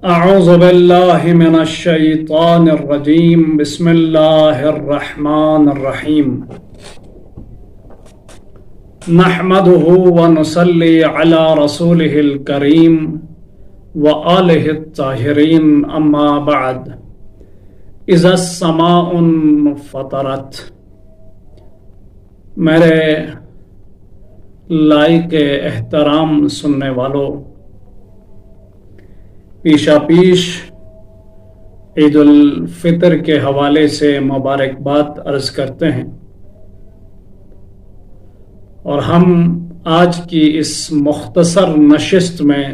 اعوذ باللہ من الشیطان الرجیم بسم اللہ الرحمن الرحیم نحمده ونصلی علی رسولہ الکریم وآلہ الطاہرین اما بعد اذا السماء انفطرت۔ میرے لائق احترام سننے والوں، پیشا پیش عید الفطر کے حوالے سے مبارکباد عرض کرتے ہیں، اور ہم آج کی اس مختصر نشست میں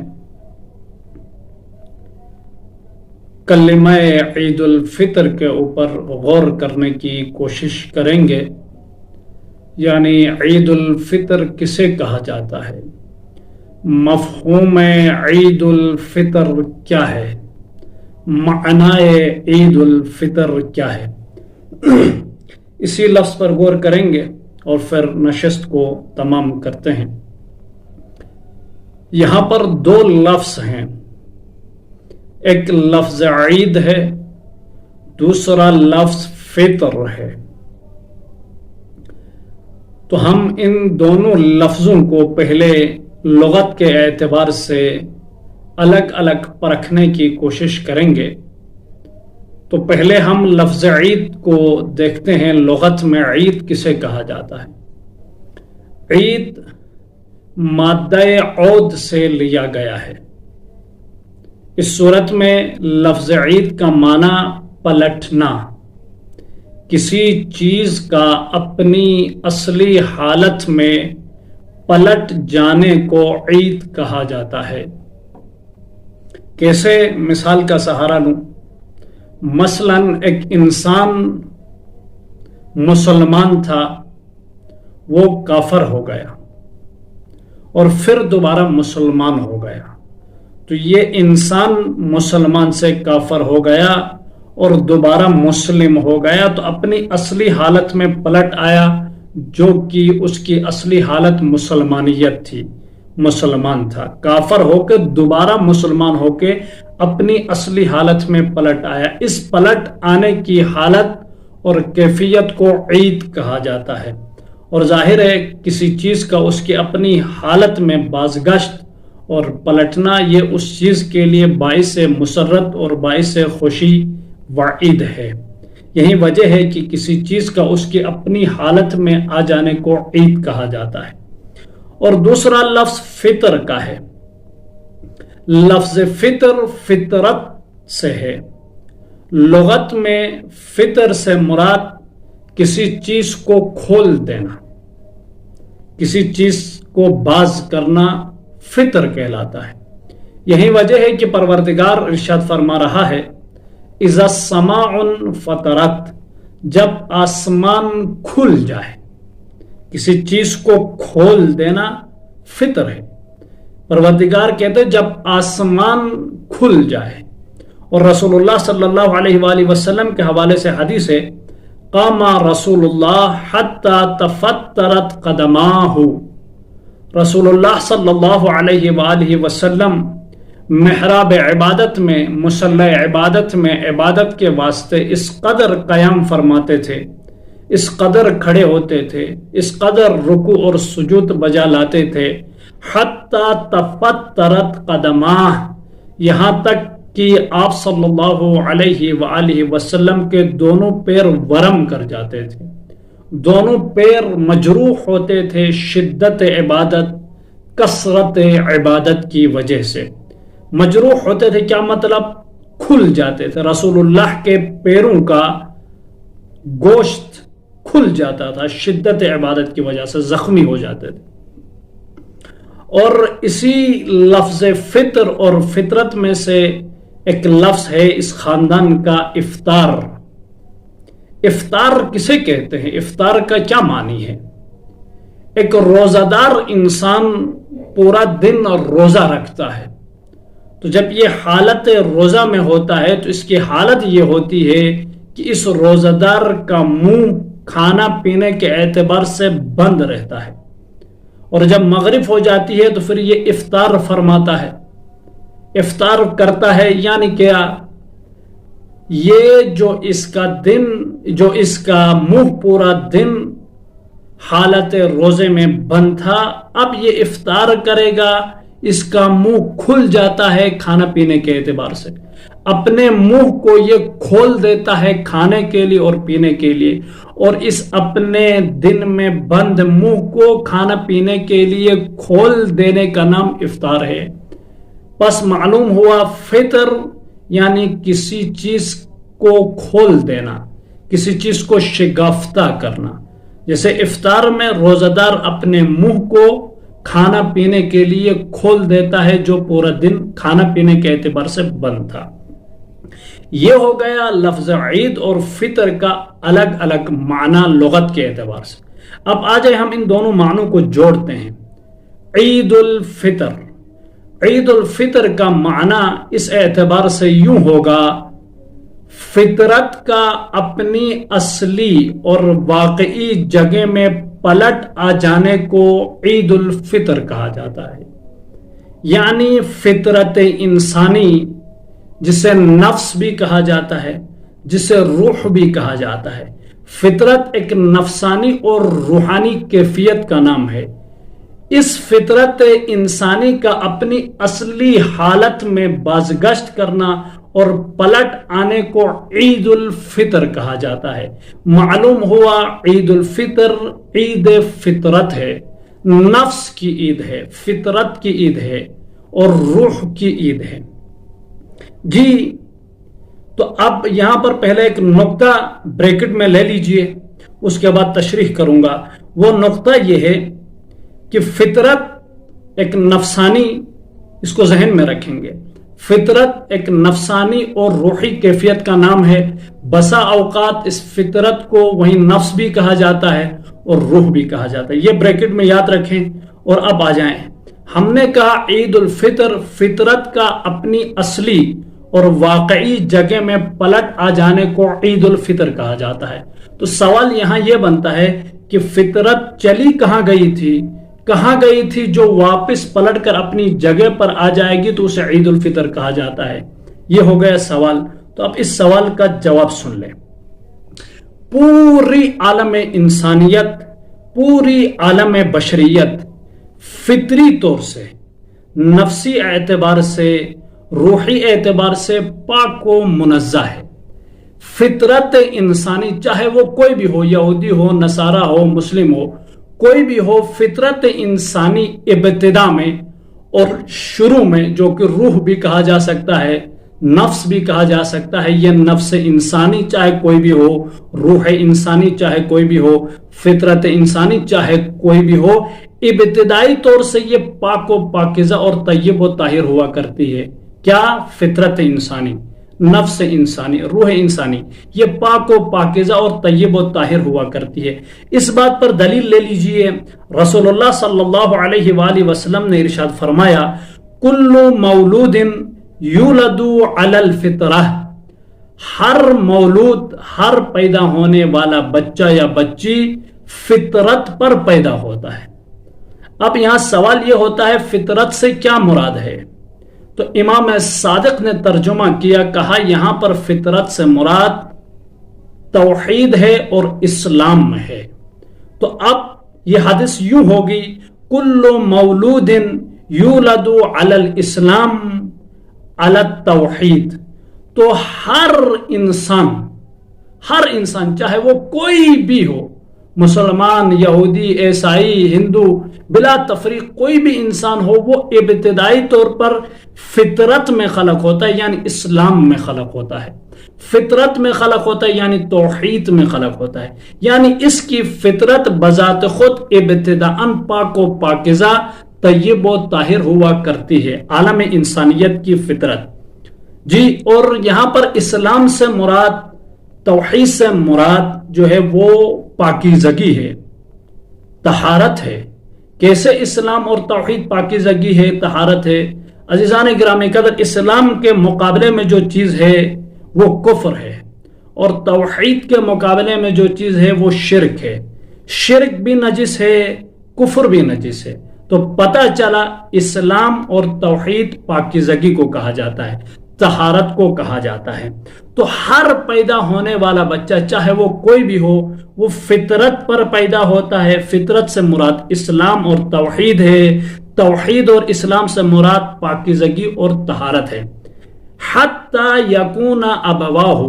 کلمہ عید الفطر کے اوپر غور کرنے کی کوشش کریں گے، یعنی عید الفطر کسے کہا جاتا ہے، مفہوم عید الفطر کیا ہے، معنی عید الفطر کیا ہے، اسی لفظ پر غور کریں گے اور پھر نشست کو تمام کرتے ہیں۔ یہاں پر دو لفظ ہیں، ایک لفظ عید ہے، دوسرا لفظ فطر ہے۔ تو ہم ان دونوں لفظوں کو پہلے لغت کے اعتبار سے الگ الگ پرکھنے کی کوشش کریں گے۔ تو پہلے ہم لفظ عید کو دیکھتے ہیں، لغت میں عید کسے کہا جاتا ہے۔ عید مادہ عود سے لیا گیا ہے۔ اس صورت میں لفظ عید کا معنی پلٹنا، کسی چیز کا اپنی اصلی حالت میں پلٹ جانے کو عید کہا جاتا ہے۔ کیسے؟ مثال کا سہارا لوں۔ مثلا ایک انسان مسلمان تھا، وہ کافر ہو گیا اور پھر دوبارہ مسلمان ہو گیا، تو یہ انسان مسلمان سے کافر ہو گیا اور دوبارہ مسلم ہو گیا، تو اپنی اصلی حالت میں پلٹ آیا، جو کہ اس کی اصلی حالت مسلمانیت تھی، مسلمان تھا، کافر ہو کے دوبارہ مسلمان ہو کے اپنی اصلی حالت میں پلٹ آیا۔ اس پلٹ آنے کی حالت اور کیفیت کو عید کہا جاتا ہے، اور ظاہر ہے کسی چیز کا اس کی اپنی حالت میں بازگشت اور پلٹنا، یہ اس چیز کے لیے باعث مسرت اور باعث خوشی وعید ہے۔ یہی وجہ ہے کہ کسی چیز کا اس کی اپنی حالت میں آ جانے کو عید کہا جاتا ہے۔ اور دوسرا لفظ فطر کا ہے۔ لفظ فطر فطرت سے ہے۔ لغت میں فطر سے مراد کسی چیز کو کھول دینا، کسی چیز کو باز کرنا فطر کہلاتا ہے۔ یہی وجہ ہے کہ پروردگار ارشاد فرما رہا ہے، اذا السماء انفطرت، جب آسمان کھل جائے۔ کسی چیز کو کھول دینا فطر ہے۔ پروردگار کہتے جب آسمان کھل جائے، اور رسول اللہ صلی اللہ علیہ وآلہ وسلم کے حوالے سے حدیث ہے، قام رسول اللہ حتی تفطرت قدماہ، رسول اللہ صلی اللہ علیہ وآلہ وسلم محراب عبادت میں، مصلی عبادت میں عبادت کے واسطے اس قدر قیام فرماتے تھے، اس قدر کھڑے ہوتے تھے، اس قدر رکوع اور سجود بجا لاتے تھے، حتی تفطرت قدماہ، یہاں تک کہ آپ صلی اللہ علیہ وآلہ وسلم کے دونوں پیر ورم کر جاتے تھے، دونوں پیر مجروح ہوتے تھے شدت عبادت، کثرت عبادت کی وجہ سے۔ مجروح ہوتے تھے کیا مطلب؟ کھل جاتے تھے، رسول اللہ کے پیروں کا گوشت کھل جاتا تھا شدت عبادت کی وجہ سے، زخمی ہو جاتے تھے۔ اور اسی لفظ فطر اور فطرت میں سے ایک لفظ ہے اس خاندان کا، افطار۔ افطار کسے کہتے ہیں؟ افطار کا کیا معنی ہے؟ ایک روزہ دار انسان پورا دن روزہ رکھتا ہے، تو جب یہ حالت روزہ میں ہوتا ہے تو اس کی حالت یہ ہوتی ہے کہ اس روزہ دار کا منہ کھانا پینے کے اعتبار سے بند رہتا ہے، اور جب مغرب ہو جاتی ہے تو پھر یہ افطار فرماتا ہے افطار کرتا ہے، یعنی کیا یہ جو اس کا منہ پورا دن حالت روزے میں بند تھا، اب یہ افطار کرے گا، اس کا منہ کھل جاتا ہے کھانا پینے کے اعتبار سے، اپنے منہ کو یہ کھول دیتا ہے کھانے کے لیے اور پینے کے لیے، اور اس اپنے دن میں بند منہ کو کھانا پینے کے لیے کھول دینے کا نام افطار ہے۔ پس معلوم ہوا فطر یعنی کسی چیز کو کھول دینا، کسی چیز کو شگافتہ کرنا، جیسے افطار میں روزہ دار اپنے منہ کو کھانا پینے کے لیے کھول دیتا ہے جو پورا دن کھانا پینے کے اعتبار سے بند تھا۔ یہ ہو گیا لفظ عید اور فطر کا الگ الگ معنی لغت کے اعتبار سے۔ اب آ جائے ہم ان دونوں معنوں کو جوڑتے ہیں۔ عید الفطر، عید الفطر کا معنی اس اعتبار سے یوں ہوگا، فطرت کا اپنی اصلی اور واقعی جگہ میں پلٹ آ جانے کو عید الفطر کہا جاتا ہے۔ یعنی فطرت انسانی، جسے نفس بھی کہا جاتا ہے، جسے روح بھی کہا جاتا ہے۔ فطرت ایک نفسانی اور روحانی کیفیت کا نام ہے۔ اس فطرت انسانی کا اپنی اصلی حالت میں بازگشت کرنا اور پلٹ آنے کو عید الفطر کہا جاتا ہے۔ معلوم ہوا عید الفطر عید فطرت ہے، نفس کی عید ہے، فطرت کی عید ہے اور روح کی عید ہے۔ جی تو اب یہاں پر پہلے ایک نقطہ بریکٹ میں لے لیجئے، اس کے بعد تشریح کروں گا۔ وہ نقطہ یہ ہے کہ فطرت ایک نفسانی، اس کو ذہن میں رکھیں گے، فطرت ایک نفسانی اور روحی کیفیت کا نام ہے۔ بسا اوقات اس فطرت کو وہی نفس بھی کہا جاتا ہے اور روح بھی کہا جاتا ہے، یہ بریکٹ میں یاد رکھیں۔ اور اب آ جائیں، ہم نے کہا عید الفطر فطرت کا اپنی اصلی اور واقعی جگہ میں پلٹ آ جانے کو عید الفطر کہا جاتا ہے۔ تو سوال یہاں یہ بنتا ہے کہ فطرت چلی کہاں گئی تھی جو واپس پلٹ کر اپنی جگہ پر آ جائے گی تو اسے عید الفطر کہا جاتا ہے۔ یہ ہو گیا سوال۔ تو اب اس سوال کا جواب سن لیں۔ پوری عالم انسانیت، پوری عالم بشریت فطری طور سے، نفسی اعتبار سے، روحی اعتبار سے پاک و منزہ ہے۔ فطرت انسانی چاہے وہ کوئی بھی ہو، یہودی ہو، نصارہ ہو، مسلم ہو، کوئی بھی ہو، فطرت انسانی ابتدا میں اور شروع میں، جو کہ روح بھی کہا جا سکتا ہے، نفس بھی کہا جا سکتا ہے، یہ نفس انسانی چاہے کوئی بھی ہو، روح انسانی چاہے کوئی بھی ہو، فطرت انسانی چاہے کوئی بھی ہو، ابتدائی طور سے یہ پاک و پاکیزہ اور طیب و طاہر ہوا کرتی ہے۔ کیا؟ فطرت انسانی، نفس انسانی، روح انسانی، یہ پاک و پاکیزہ اور طیب و طاہر ہوا کرتی ہے۔ اس بات پر دلیل لے لیجئے، رسول اللہ صلی اللہ علیہ وآلہ وسلم نے ارشاد فرمایا، کل مولود یولد علی الفطرہ، ہر مولود، ہر پیدا ہونے والا بچہ یا بچی فطرت پر پیدا ہوتا ہے۔ اب یہاں سوال یہ ہوتا ہے فطرت سے کیا مراد ہے؟ تو امام صادق نے ترجمہ کیا، کہا یہاں پر فطرت سے مراد توحید ہے اور اسلام ہے۔ تو اب یہ حدیث یوں ہوگی، کل مولود یولد علی الاسلام علی التوحید، تو ہر انسان چاہے وہ کوئی بھی ہو، مسلمان، یہودی، عیسائی، ہندو، بلا تفریق کوئی بھی انسان ہو، وہ ابتدائی طور پر فطرت میں خلق ہوتا ہے، یعنی اسلام میں خلق ہوتا ہے۔ فطرت میں خلق ہوتا ہے یعنی توحید میں خلق ہوتا ہے، یعنی اس کی فطرت بذات خود ابتداءً پاک و پاکیزہ، طیب و طاہر ہوا کرتی ہے، عالم انسانیت کی فطرت۔ جی، اور یہاں پر اسلام سے مراد، توحید سے مراد جو ہے وہ پاکیزگی ہے، طہارت ہے۔ کیسے اسلام اور توحید پاکیزگی ہے، طہارت ہے؟ عزیزان گرامی قدر، اسلام کے مقابلے میں جو چیز ہے وہ کفر ہے، اور توحید کے مقابلے میں جو چیز ہے وہ شرک ہے۔ شرک بھی نجس ہے، کفر بھی نجس ہے۔ تو پتہ چلا اسلام اور توحید پاکیزگی کو کہا جاتا ہے، طہارت کو کہا جاتا ہے۔ تو ہر پیدا ہونے والا بچہ چاہے وہ کوئی بھی ہو، وہ فطرت پر پیدا ہوتا ہے۔ فطرت سے مراد اسلام اور توحید ہے، توحید اور اسلام سے مراد پاکیزگی اور طہارت ہے۔ حتی یکون ابواہ،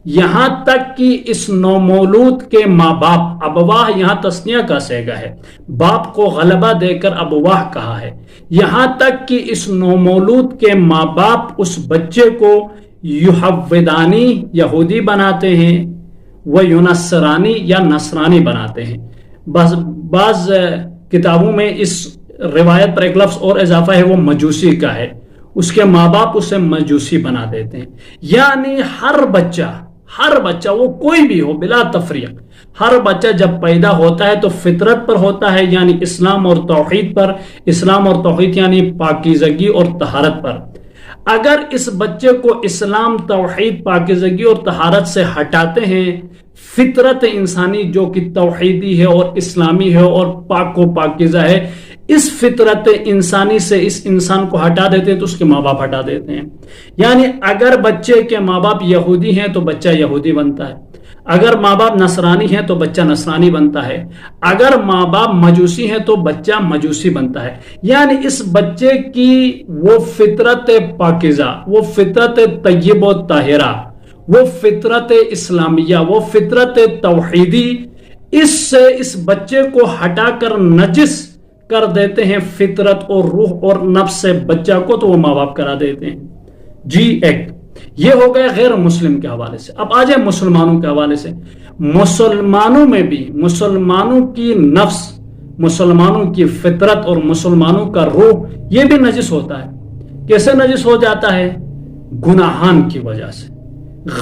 یہاں تک کہ اس نومولود کے ماں باپ، ابواہ یہاں تثنیہ کا صیغہ ہے، باپ کو غلبہ دے کر ابواہ کہا ہے، یہاں تک کہ اس نومولود کے ماں باپ اس بچے کو یحودانی یہودی بناتے ہیں، وہ یونسرانی یا نصرانی بناتے ہیں۔ بعض کتابوں میں اس روایت پر ایک لفظ اور اضافہ ہے، وہ مجوسی کا ہے، اس کے ماں باپ اسے مجوسی بنا دیتے ہیں۔ یعنی ہر بچہ وہ کوئی بھی ہو بلا تفریق، ہر بچہ جب پیدا ہوتا ہے تو فطرت پر ہوتا ہے، یعنی اسلام اور توحید پر، اسلام اور توحید یعنی پاکیزگی اور طہارت پر۔ اگر اس بچے کو اسلام، توحید، پاکیزگی اور طہارت سے ہٹاتے ہیں، فطرت انسانی جو کہ توحیدی ہے اور اسلامی ہے اور پاک و پاکیزہ ہے، اس فطرت انسانی سے اس انسان کو ہٹا دیتے ہیں تو اس کے ماں باپ ہٹا دیتے ہیں۔ یعنی اگر بچے کے ماں باپ یہودی ہیں تو بچہ یہودی بنتا ہے، اگر ماں باپ نصرانی ہیں تو بچہ نصرانی بنتا ہے، اگر ماں باپ مجوسی ہیں تو بچہ مجوسی بنتا ہے۔ یعنی اس بچے کی وہ فطرت پاکیزہ، وہ فطرت طیب و طاہرہ، وہ فطرت اسلامیہ، وہ فطرت توحیدی، اس سے اس بچے کو ہٹا کر نجس کر دیتے ہیں فطرت اور روح اور نفس سے بچہ کو، تو وہ ماں باپ کرا دیتے ہیں۔ جی ایک یہ ہو گیا غیر مسلم کے حوالے سے۔ اب آ جائے مسلمانوں کے حوالے سے۔ مسلمانوں میں بھی مسلمانوں کی نفس، مسلمانوں کی فطرت اور مسلمانوں کا روح یہ بھی نجس ہوتا ہے۔ کیسے نجس ہو جاتا ہے؟ گناہان کی وجہ سے،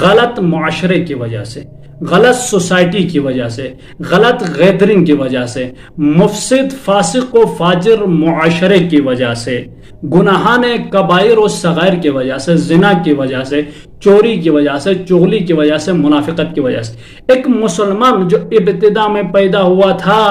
غلط معاشرے کی وجہ سے، غلط سوسائٹی کی وجہ سے، غلط گیدرنگ کی وجہ سے، مفسد فاسق و فاجر معاشرے کی وجہ سے، گناہان کبائر و صغائر کی وجہ سے، زنا کی وجہ سے، چوری کی وجہ سے، چغلی کی وجہ سے، منافقت کی وجہ سے۔ ایک مسلمان جو ابتدا میں پیدا ہوا تھا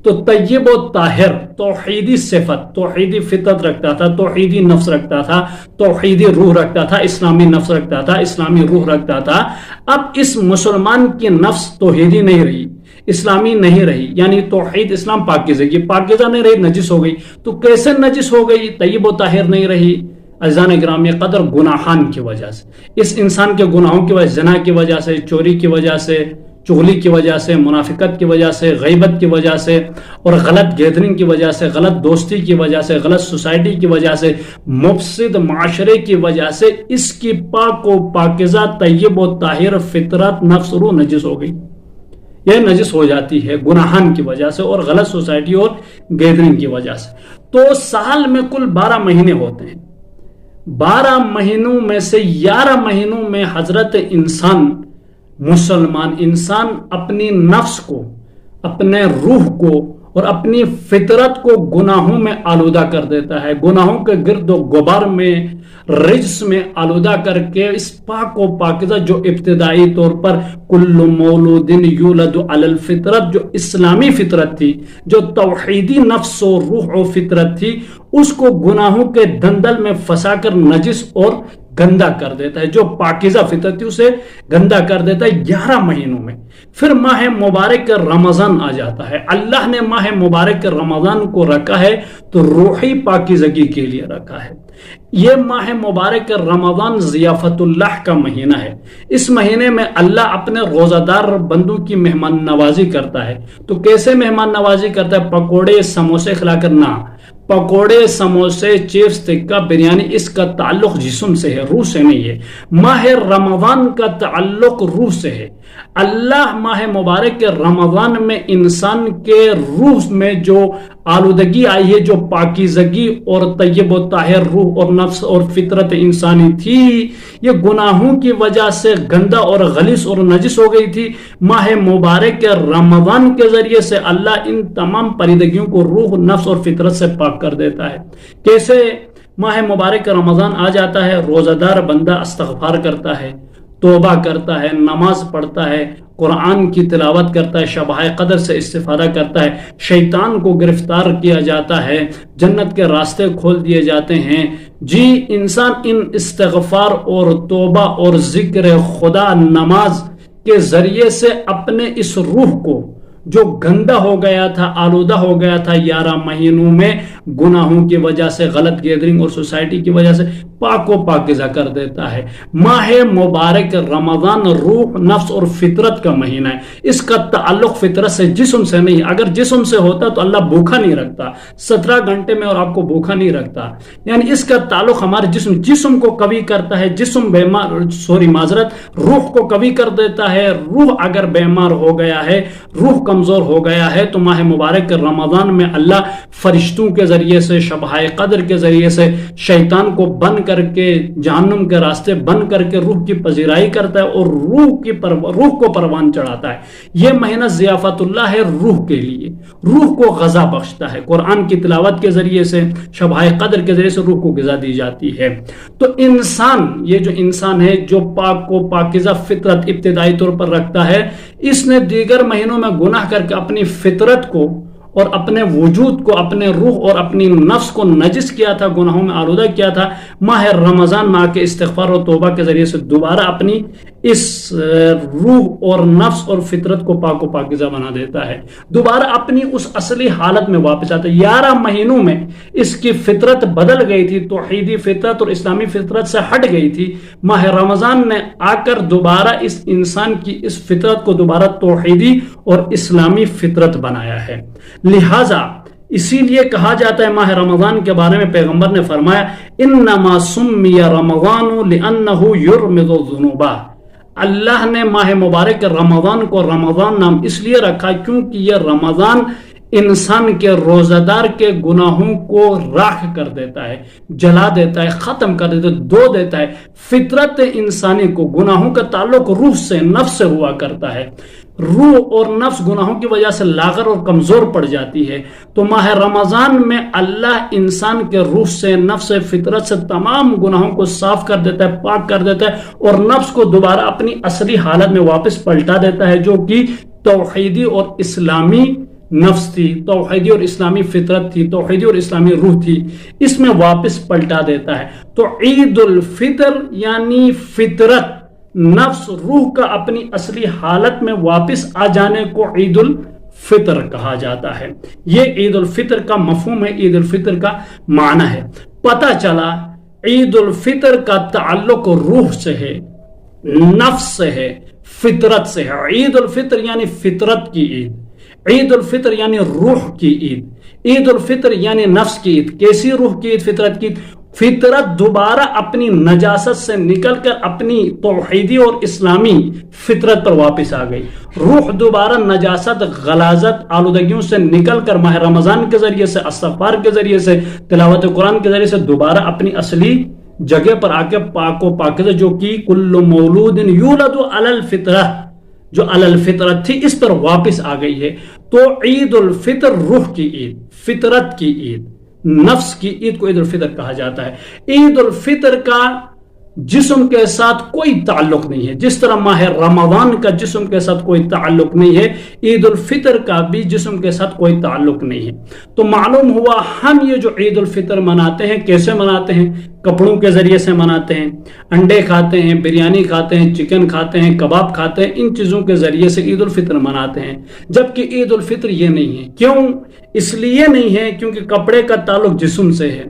تو طیب و طاہر، توحیدی صفت، توحیدی فطرت رکھتا تھا، توحیدی نفس رکھتا تھا، توحیدی روح رکھتا تھا، اسلامی نفس رکھتا تھا، اسلامی روح رکھتا تھا۔ اب اس مسلمان کی نفس توحیدی نہیں رہی، اسلامی نہیں رہی، یعنی توحید اسلام پاکیزگی، پاکیزہ نہیں رہی، نجس ہو گئی۔ تو کیسے نجس ہو گئی؟ طیب و طاہر نہیں رہی۔ عزیزان گرامی قدر، گناہان کی وجہ سے، اس انسان کے گناہوں کی وجہ، زنا کی وجہ سے، چوری کی وجہ سے، چغلی کی وجہ سے، منافقت کی وجہ سے، غیبت کی وجہ سے، اور غلط گیدرنگ کی وجہ سے، غلط دوستی کی وجہ سے، غلط سوسائٹی کی وجہ سے، مفسد معاشرے کی وجہ سے، اس کی پاک و پاکیزہ طیب و طاہر فطرت، نفس، روح نجس ہو گئی۔ یہ نجس ہو جاتی ہے گناہان کی وجہ سے اور غلط سوسائٹی اور گیدرنگ کی وجہ سے۔ تو سال میں کل 12 مہینے ہوتے ہیں، 12 مہینوں میں سے 11 مہینوں میں حضرت انسان، مسلمان انسان اپنی نفس کو، اپنے روح کو اور اپنی فطرت کو گناہوں میں آلودہ کر دیتا ہے، گناہوں کے گرد و غبار میں، رجس میں آلودہ کر کے اس پاک و پاکیزہ جو ابتدائی طور پر کل مولود یولد علی الفطرت، جو اسلامی فطرت تھی، جو توحیدی نفس و روح و فطرت تھی، اس کو گناہوں کے دندل میں پھنسا کر نجس اور گندا کر دیتا ہے۔ جو پاکیزہ فطرت تھی اسے گندا کر دیتا ہے 11 مہینوں میں۔ پھر ماہ مبارک رمضان آ جاتا ہے۔ اللہ نے ماہ مبارک رمضان کو رکھا ہے تو روحی پاکیزگی کے لیے رکھا ہے۔ یہ ماہ مبارک رمضان ضیافت اللہ کا مہینہ ہے۔ اس مہینے میں اللہ اپنے روزہ دار بندوں کی مہمان نوازی کرتا ہے۔ تو کیسے مہمان نوازی کرتا ہے؟ پکوڑے سموسے کھلا کر نہ، پکوڑے سموسے چپس ٹکا بریانی اس کا تعلق جسم سے ہے، روح سے نہیں ہے۔ ماہ رمضان کا تعلق روح سے ہے۔ اللہ ماہ مبارک رمضان میں انسان کے روح میں جو آلودگی آئی ہے، جو پاکیزگی اور طیب و طاہر روح اور نفس اور فطرت انسانی تھی، یہ گناہوں کی وجہ سے گندا اور غلیظ اور نجس ہو گئی تھی۔ ماہ مبارک رمضان کے ذریعے سے اللہ ان تمام پریدگیوں کو روح، نفس اور فطرت سے پاک کر دیتا ہے۔ کیسے؟ ماہ مبارک رمضان آ جاتا ہے، روزہ دار بندہ استغفار کرتا ہے، توبہ کرتا ہے، نماز پڑھتا ہے قرآن کی تلاوت کرتا ہے، شب قدر سے استفادہ کرتا ہے، شیطان کو گرفتار کیا جاتا ہے، جنت کے راستے کھول دیے جاتے ہیں۔ جی انسان ان استغفار اور توبہ اور ذکر خدا، نماز کے ذریعے سے اپنے اس روح کو جو گندا ہو گیا تھا، آلودہ ہو گیا تھا 11 مہینوں میں گناہوں کی وجہ سے، غلط گیدرنگ اور سوسائٹی کی وجہ سے، پاک و پاکیزہ کر دیتا ہے۔ ماہ مبارک رمضان روح، نفس اور فطرت کا مہینہ ہے۔ اس کا تعلق فطرت سے، جسم سے نہیں۔ اگر جسم سے ہوتا تو اللہ بھوکا نہیں رکھتا 17 گھنٹے میں، اور آپ کو بھوکا نہیں رکھتا۔ یعنی اس کا تعلق ہمارے جسم کو کبھی کرتا ہے، جسم بیمار، معذرت، روح کو کبھی کر دیتا ہے۔ روح اگر بیمار ہو گیا ہے، روح کمزور ہو گیا ہے، تو ماہ مبارک رمضان میں اللہ فرشتوں کے ذریعے سے، شب قدر کے ذریعے سے شیطان کو بند کر کے، جہنم کے راستے بند کر کے روح کی پذیرائی کرتا ہے اور روح کو پروان چڑھاتا ہے۔ یہ مہینہ ضیافت اللہ ہے روح کے لیے، روح کو غذا بخشتا ہے۔ قرآن کی تلاوت کے ذریعے سے، شب قدر کے ذریعے سے روح کو غذا دی جاتی ہے۔ تو انسان، یہ جو انسان ہے جو پاک و پاکیزہ فطرت ابتدائی طور پر رکھتا ہے، اس نے دیگر مہینوں میں گناہ کر کے اپنی فطرت کو اور اپنے وجود کو، اپنے روح اور اپنی نفس کو نجس کیا تھا، گناہوں میں آلودہ کیا تھا۔ ماہ رمضان میں آ کے استغفار اور توبہ کے ذریعے سے دوبارہ اپنی اس روح اور نفس اور فطرت کو پاک و پاکیزہ بنا دیتا ہے، دوبارہ اپنی اس اصلی حالت میں واپس آتا ہے۔ 11 مہینوں میں اس کی فطرت بدل گئی تھی، توحیدی فطرت اور اسلامی فطرت سے ہٹ گئی تھی۔ ماہ رمضان نے آ کر دوبارہ اس انسان کی اس فطرت کو دوبارہ توحیدی اور اسلامی فطرت بنایا ہے۔ لہذا اسی لیے کہا جاتا ہے ماہ رمضان کے بارے میں، پیغمبر نے فرمایا انما سمی رمضان لانہ یرمض الذنوب۔ اللہ نے ماہ مبارک رمضان کو رمضان نام اس لیے رکھا کیونکہ یہ رمضان انسان کے روزہ دار کے گناہوں کو راکھ کر دیتا ہے، جلا دیتا ہے، ختم کر دیتا ہے، دھو دیتا ہے۔ فطرت انسانی کو، گناہوں کا تعلق روح سے، نفس سے ہوا کرتا ہے۔ روح اور نفس گناہوں کی وجہ سے لاغر اور کمزور پڑ جاتی ہے، تو ماہ رمضان میں اللہ انسان کے روح سے، نفس سے، فطرت سے تمام گناہوں کو صاف کر دیتا ہے، پاک کر دیتا ہے، اور نفس کو دوبارہ اپنی اصلی حالت میں واپس پلٹا دیتا ہے، جو کہ توحیدی اور اسلامی نفس تھی، توحیدی اور اسلامی فطرت تھی، توحیدی اور اسلامی روح تھی، اس میں واپس پلٹا دیتا ہے۔ تو عید الفطر یعنی فطرت، نفس، روح کا اپنی اصلی حالت میں واپس آ جانے کو عید الفطر کہا جاتا ہے۔ یہ عید الفطر کا مفہوم ہے، عید الفطر کا معنی ہے۔ پتہ چلا عید الفطر کا تعلق روح سے ہے، نفس سے ہے، فطرت سے ہے۔ عید الفطر یعنی فطرت کی عید، عید الفطر یعنی روح کی عید، عید الفطر یعنی نفس کی عید۔ کیسی روح کی عید؟ فطرت کی عید۔ فطرت دوبارہ اپنی نجاست سے نکل کر اپنی توحیدی اور اسلامی فطرت پر واپس آ گئی۔ روح دوبارہ نجاست، غلاظت، آلودگیوں سے نکل کر ماہ رمضان کے ذریعے سے، استغفار کے ذریعے سے، تلاوت قرآن کے ذریعے سے دوبارہ اپنی اصلی جگہ پر آ کے پاک و پاکیزہ، جو کہ کل مولود یولد علی الفطرہ، جو علی الفطرت تھی، اس پر واپس آ گئی ہے۔ تو عید الفطر روح کی عید، فطرت کی عید، نفس کی عید کو عید الفطر کہا جاتا ہے۔ عید الفطر کا جسم کے ساتھ کوئی تعلق نہیں ہے، جس طرح ماہ رمضان کا جسم کے ساتھ کوئی تعلق نہیں ہے، عید الفطر کا بھی جسم کے ساتھ کوئی تعلق نہیں ہے۔ تو معلوم ہوا ہم یہ جو عید الفطر مناتے ہیں، کیسے مناتے ہیں؟ کپڑوں کے ذریعے سے مناتے ہیں، انڈے کھاتے ہیں، بریانی کھاتے ہیں، چکن کھاتے ہیں، کباب کھاتے ہیں، ان چیزوں کے ذریعے سے عید الفطر مناتے ہیں۔ جبکہ عید الفطر یہ نہیں ہے۔ کیوں؟ اس لیے نہیں ہے کیونکہ کپڑے کا تعلق جسم سے ہے،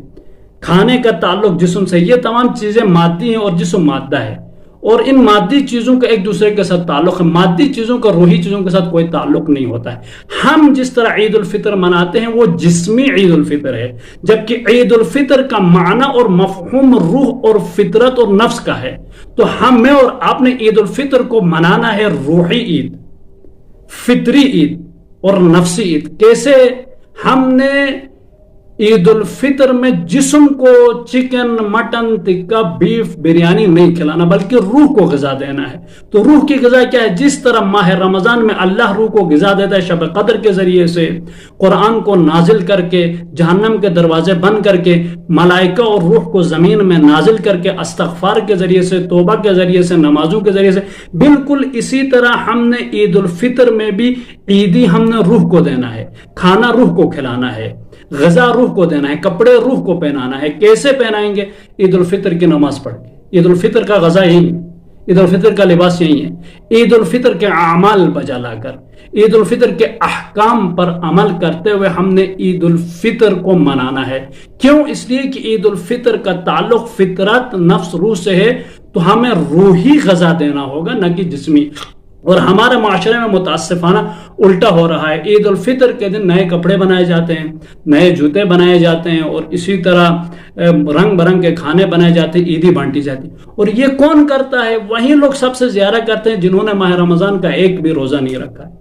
کھانے کا تعلق جسم سے، یہ تمام چیزیں مادی ہیں اور جسم مادہ ہے، اور ان مادی چیزوں کا ایک دوسرے کے ساتھ تعلق ہے۔ مادی چیزوں کا روحی چیزوں کے ساتھ کوئی تعلق نہیں ہوتا ہے۔ ہم جس طرح عید الفطر مناتے ہیں وہ جسمی عید الفطر ہے، جبکہ عید الفطر کا معنی اور مفہوم روح اور فطرت اور نفس کا ہے۔ تو ہمیں اور آپ نے عید الفطر کو منانا ہے روحی عید، فطری عید اور نفسی عید۔ کیسے؟ ہم نے عید الفطر میں جسم کو chicken, mutton, tikka, beef, biryani نہیں کھلانا، بلکہ روح کو غذا دینا ہے۔ تو روح کی غذا کیا ہے؟ جس طرح ماہ رمضان میں اللہ روح کو غذا دیتا ہے شب قدر کے ذریعے سے، قرآن کو نازل کر کے، جہنم کے دروازے بند کر کے، ملائکہ اور روح کو زمین میں نازل کر کے، استغفار کے ذریعے سے، توبہ کے ذریعے سے، نمازوں کے ذریعے سے، بالکل اسی طرح ہم نے عید الفطر میں بھی عیدی ہم نے روح کو دینا ہے، کھانا روح کو کھلانا ہے، غذا روح کو دینا ہے، کپڑے روح کو پہنانا ہے۔ کیسے پہنائیں گے؟ عید الفطر کی نماز پڑھ کے۔ عید الفطر کا غذا یہی ہے، عید الفطر کا لباس یہی ہے۔ عید الفطر کے اعمال بجا لا کر، عید الفطر کے احکام پر عمل کرتے ہوئے ہم نے عید الفطر کو منانا ہے۔ کیوں؟ اس لیے کہ عید الفطر کا تعلق فطرت، نفس، روح سے ہے، تو ہمیں روحی غذا دینا ہوگا، نہ کہ جسمی۔ اور ہمارے معاشرے میں متاسفانہ الٹا ہو رہا ہے۔ عید الفطر کے دن نئے کپڑے بنائے جاتے ہیں، نئے جوتے بنائے جاتے ہیں، اور اسی طرح رنگ برنگ کے کھانے بنائے جاتے ہیں، عیدی بانٹی جاتی۔ اور یہ کون کرتا ہے؟ وہی لوگ سب سے زیادہ کرتے ہیں جنہوں نے ماہ رمضان کا ایک بھی روزہ نہیں رکھا ہے۔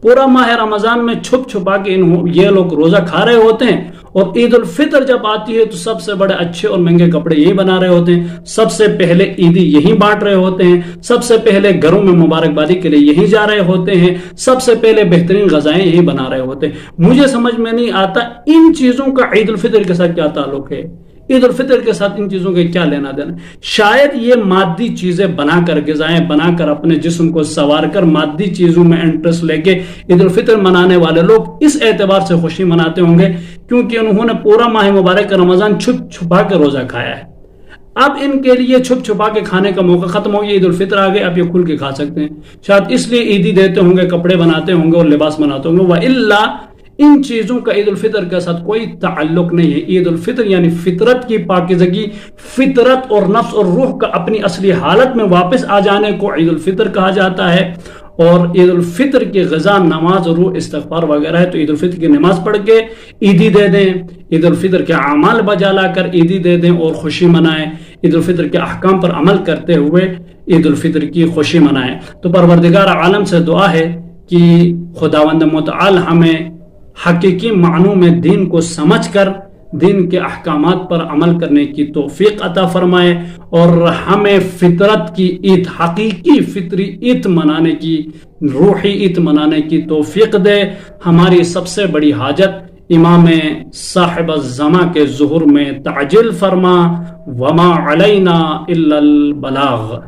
پورا ماہ رمضان میں چھپ چھپا کے یہ لوگ روزہ کھا رہے ہوتے ہیں، اور عید الفطر جب آتی ہے تو سب سے بڑے اچھے اور مہنگے کپڑے یہی بنا رہے ہوتے ہیں، سب سے پہلے عیدی یہی بانٹ رہے ہوتے ہیں، سب سے پہلے گھروں میں مبارکبادی کے لیے یہی جا رہے ہوتے ہیں، سب سے پہلے بہترین غذائیں یہی بنا رہے ہوتے ہیں۔ مجھے سمجھ میں نہیں آتا ان چیزوں کا عید الفطر کے ساتھ کیا تعلق ہے، عید الفطر کے ساتھ ان چیزوں کے کیا لینا دینا۔ شاید یہ مادی چیزیں بنا کر، غذائیں بنا کر، اپنے جسم کو سوار کر، مادی چیزوں میں انٹرسٹ لے کے عید الفطر منانے والے لوگ اس اعتبار سے خوشی مناتے ہوں گے کیونکہ انہوں نے پورا ماہ مبارک رمضان چھپ چھپا کے روزہ کھایا ہے۔ اب ان کے لیے چھپ چھپا کے کھانے کا موقع ختم ہو گیا، عید الفطر آ گئے، اب یہ کھل کے کھا سکتے ہیں۔ شاید اس لیے عیدی دیتے ہوں گے، کپڑے بناتے ہوں گے اور لباس بناتے ہوں گے، وَإِلَّا ان چیزوں کا عید الفطر کے ساتھ کوئی تعلق نہیں ہے۔ عید الفطر یعنی فطرت کی پاکیزگی، فطرت اور نفس اور روح کا اپنی اصلی حالت میں واپس آ جانے کو عید الفطر کہا جاتا ہے۔ اور عید الفطر کی غذا نماز، روح، استغفار وغیرہ ہے، تو عید الفطر کی نماز پڑھ کے عیدی دے دیں، عید الفطر کے اعمال بجا لا کر عیدی دے دیں اور خوشی منائیں، عید الفطر کے احکام پر عمل کرتے ہوئے عید الفطر کی خوشی منائیں۔ تو پروردگار عالم سے دعا ہے کہ خداوند متعال ہمیں حقیقی معنوں میں دین کو سمجھ کر دین کے احکامات پر عمل کرنے کی توفیق عطا فرمائے، اور ہمیں فطرت کی عید، حقیقی فطری عید منانے کی، روحی عید منانے کی توفیق دے۔ ہماری سب سے بڑی حاجت امام صاحب الزمان کے ظہور میں تعجل فرما، وما علینا الا البلاغ۔